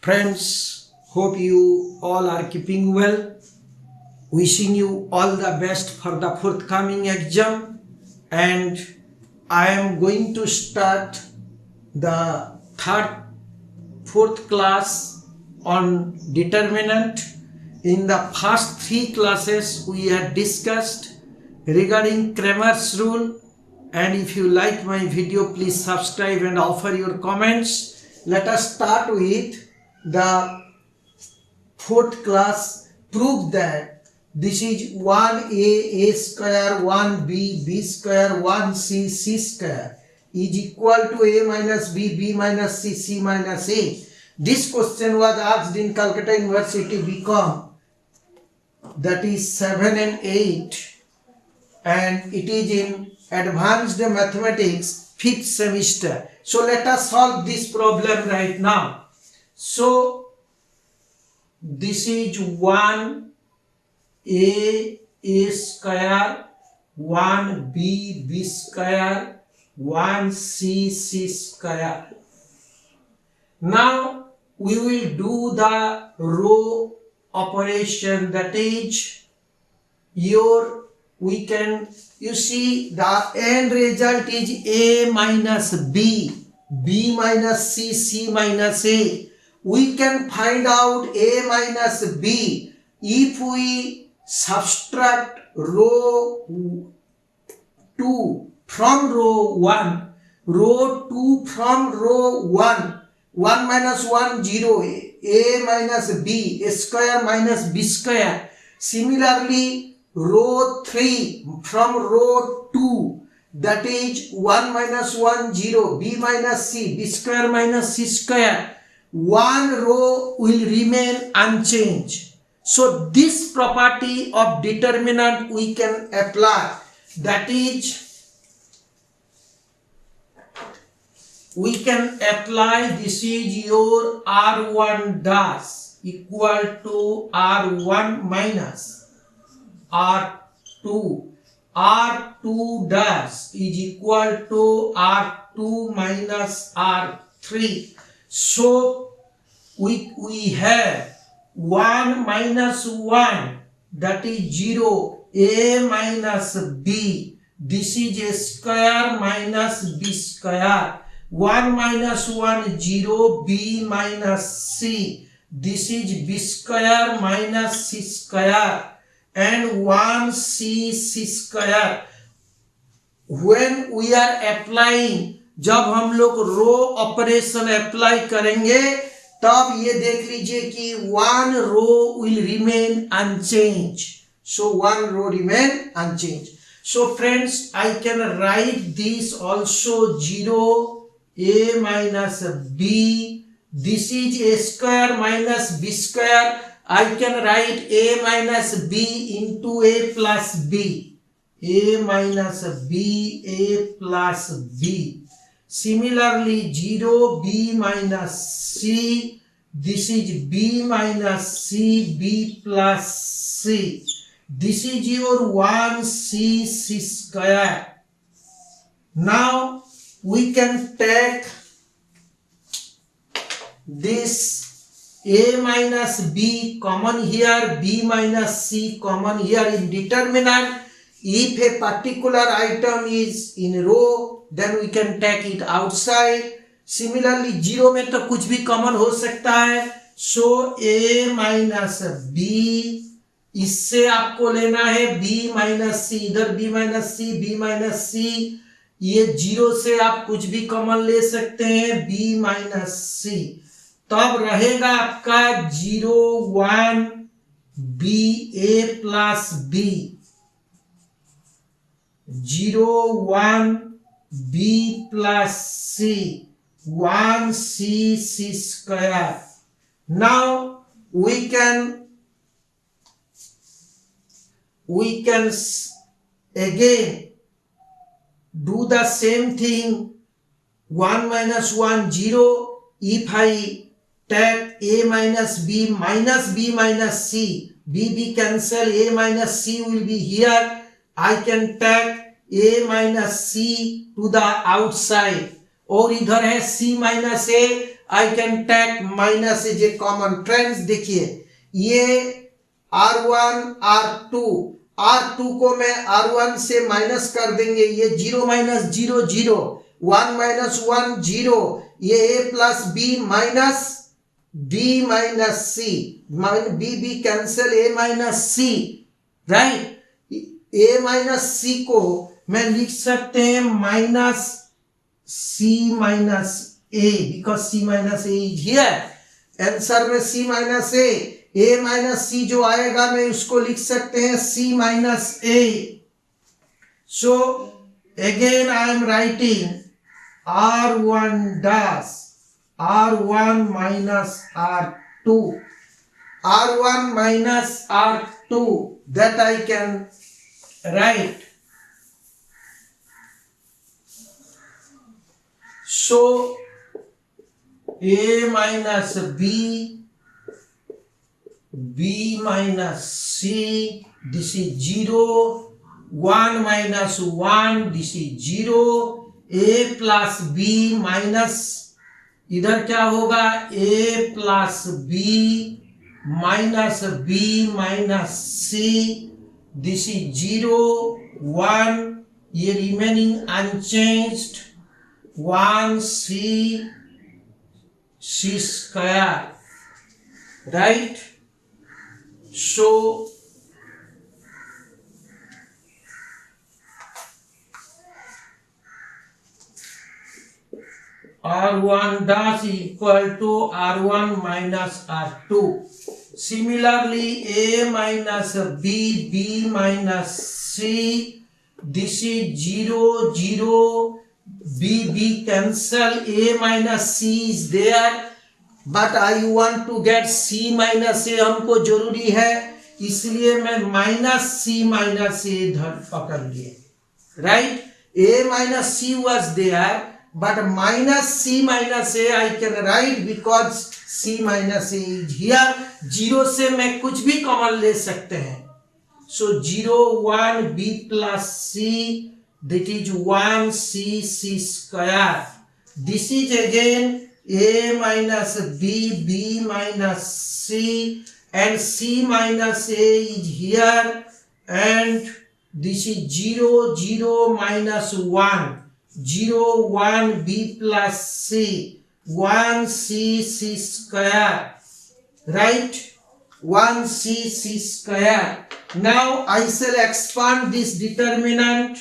Friends, hope you all are keeping well. Wishing you all the best for the forthcoming exam, and I am going to start the fourth class on determinant. In the first three classes we had discussed regarding Cramer's rule, and if you like my video, please subscribe and offer your comments. Let us start with the fourth class. Prove that this is 1a a square, 1b b square, 1c c square is equal to a minus b minus c minus a. This question was asked in Calcutta University BCom, that is 7 and 8, and it is in Advanced Mathematics 5th semester. So let us solve this problem right now. So this is 1a square, 1b b square, 1c c square. Now we will do the row operation, that is you see the end result is a minus b, b minus c, c minus a. We can find out a minus b if we subtract row 2 from row 1, row 2 from row 1, 1 minus 1 0, a minus b, a square minus b square. Similarly, row 3 from row 2, that is 1 minus 1 0, b minus c, b square minus c square. One row will remain unchanged. So this property of determinant we can apply, that is we can apply, this is your r1 dash equal to r1 minus r2, r2 dash is equal to r2 minus r3. So we have 1 minus 1, that is 0, a minus b, this is a square minus b square. 1 minus 1 0, b minus c, this is b square minus c square, and 1 c c square. When we are applying, जब हम लोग row operation apply करेंगे तब ये देख लीजिए कि one row will remain unchange. So one row remain unchange. So friends, I can write this also 0 a minus b, this is a square minus b square. I can write a minus b into a plus b, a minus b, a plus b. Similarly, 0 b minus c, this is b minus c, b plus c. This is your 1 c c square. Now we can take this a minus b common here, b minus c common here in determinant. If a particular item is in row, then we can take it outside. Similarly, 0 में तो कुछ भी common हो सकता है. सो a minus b, इससे आपको लेना है b minus c, इधर b minus c, b minus c, ये 0 से आप कुछ भी कॉमन ले सकते हैं, b minus c. तब रहेगा आपका 0 1 b a plus b, 0 1 b plus c, 1 c c square. Now we can again do the same thing. 1 minus 1 0. If I take a minus b minus c, b cancel, a minus c will be here. I can take a minus c to the outside, और इधर है c minus a, I can take minus is a common. Friends देखिए ये R1 R2 R2 को मैं R1 से minus कर देंगे, ये 0 माइनस 0 0, 1 माइनस 1 0, ये A plus B minus B minus C, B B cancel, A minus C, right. A minus C को मैं लिख सकते हैं minus C minus A, because C minus A is here. Answer में C minus A minus C जो आएगा मैं उसको लिख सकते हैं C minus A। So again I am writing R1 dash R1 minus R2, R1 minus R2, that I can write. So A minus B, B minus C, this is 0, 1 minus 1, this is 0, A plus B minus, इधर क्या होगा A plus B minus B minus C, this is 0 1, ये remaining unchanged, 1 C square, right. So R1 dash equal to R1 minus R2. Similarly, A minus B, B minus C, this is 0 0, B cancel, A minus C is there, but I want to get C minus A, हमको जरूरी है, इसलिए मैं minus C minus A पकड़ लिए, right? A minus C was there, but minus C minus A I can write because C minus A is here. 0 से मैं कुछ भी कॉमन ले सकते हैं. So 0 1 B plus C, that is 1 C square. This is again A minus B, B minus C, and C minus A is here, and this is 0 0 minus 1. 0 1 B plus C, 1 C square, right? 1 C square. Now I shall expand this determinant.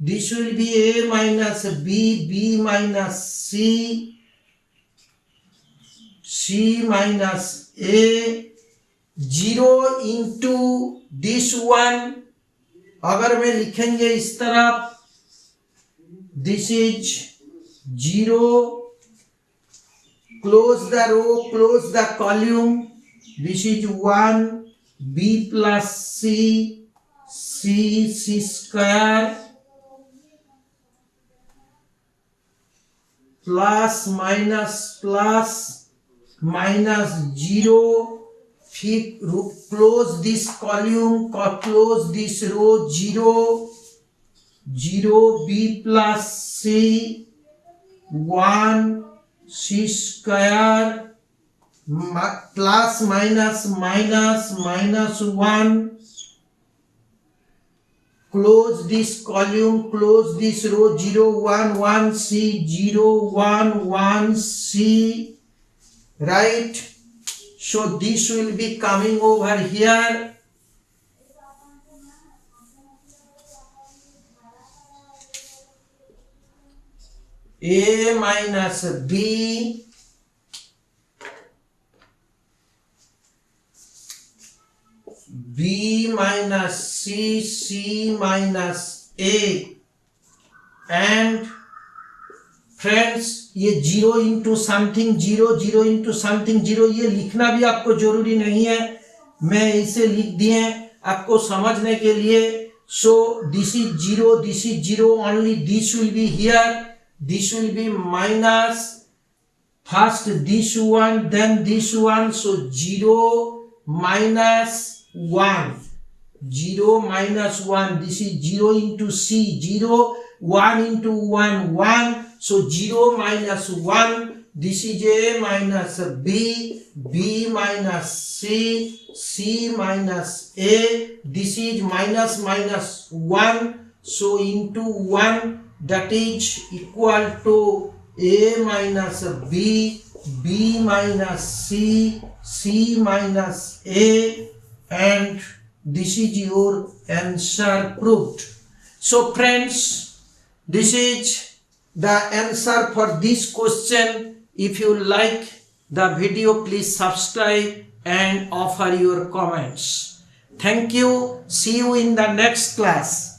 This will be A minus B, B minus C, C minus A, 0 into this one. अगर मैं लिखेंगे इस तरफ, this is 0, close the row, close the column, this is 1 B plus C, C square, plus minus 0, close this column, close this row, 0 0 B plus C, 1 C square, plus minus 1, close this column, close this row, 0 1 1 C, 0 1 1 C, right? So this will be coming over here. A minus B, B minus C, C minus A, and friends ये 0 into something 0, 0 into something 0, ये लिखना भी आपको जरूरी नहीं है, मैं इसे लिख दिए आपको समझने के लिए. So this is 0, this is 0, only this will be here, this will be minus first this one, then this one, so 0 minus 1, 0 minus 1, this is 0 into C, 0 1 into 1 1, so 0 minus 1, this is A minus B, B minus C, C minus A, this is minus minus 1, so into 1, that is equal to A minus B, B minus C, C minus A, and this is your answer proved. So friends, this is the answer for this question. If you like the video, please subscribe and offer your comments. Thank you. See you in the next class.